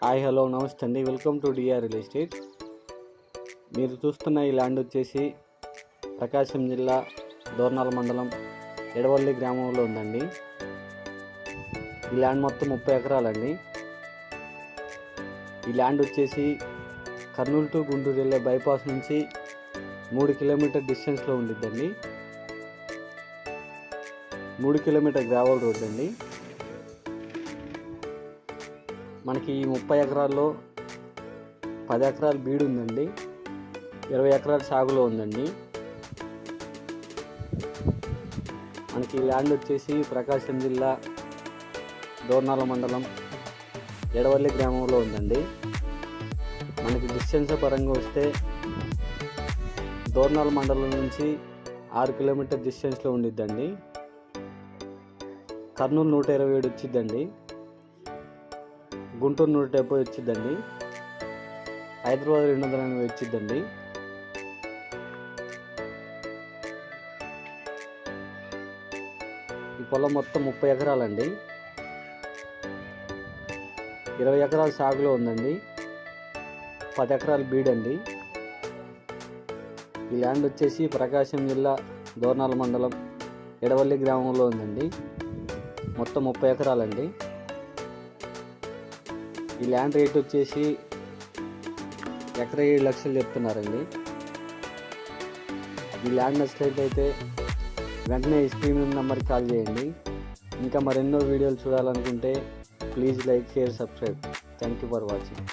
Hi hello నమస్తే అండి. Welcome to DR real estate. మీరు చూస్తున్న ఈ ల్యాండ్ వచ్చేసి ప్రకాశం జిల్లా దోర్నాల మండలం ఎడవల్లి గ్రామంలో ఉందండి. ఈ ల్యాండ్ మొత్తం 30 ఎకరాలండి. ఈ ల్యాండ్ వచ్చేసి కర్నూలు టు గుంటూరు వెళ్ళే బైపాస్ నుంచి 3 కిలోమీటర్ డిస్టెన్స్లో ఉండిద్దండి. 3 కిలోమీటర్ గ్రావెల్ రోడ్ అండి. మనకి ఈ 30 ఎకరాల్లో 10 ఎకరాలు బీడు ఉందండి, 20 ఎకరాలు సాగులో ఉందండి. మనకి ఈ ల్యాండ్ వచ్చేసి ప్రకాశం జిల్లా దోర్నాల మండలం ఎడవల్లి గ్రామంలో ఉందండి. మనకి డిస్టెన్స్ పరంగా వస్తే దోర్నాల మండలం నుంచి 6 కిలోమీటర్ డిస్టెన్స్లో ఉండిద్దండి. కర్నూలు 127 వచ్చిద్దండి, గుంటూరు 170 వచ్చిద్దండి, హైదరాబాద్ 280 వచ్చిద్దండి. ఈ పొలం మొత్తం 30 ఎకరాలండి. 20 ఎకరాలు సాగులో ఉందండి, 10 ఎకరాలు బీడండి. ఈ ల్యాండ్ వచ్చేసి ప్రకాశం జిల్లా దోర్నాల మండలం ఎడవల్లి గ్రామంలో ఉందండి. మొత్తం 30 ఎకరాలండి. ఈ ల్యాండ్ రేట్ వచ్చేసి ఎకరా 7 లక్షలు చెప్తున్నారండి. ఈ ల్యాండ్ నచ్చినట్లయితే వెంటనే ఈ స్క్రీన్ నెంబర్కి కాల్ చేయండి. ఇంకా మరెన్నో వీడియోలు చూడాలనుకుంటే please like, share, subscribe. Thank you for watching.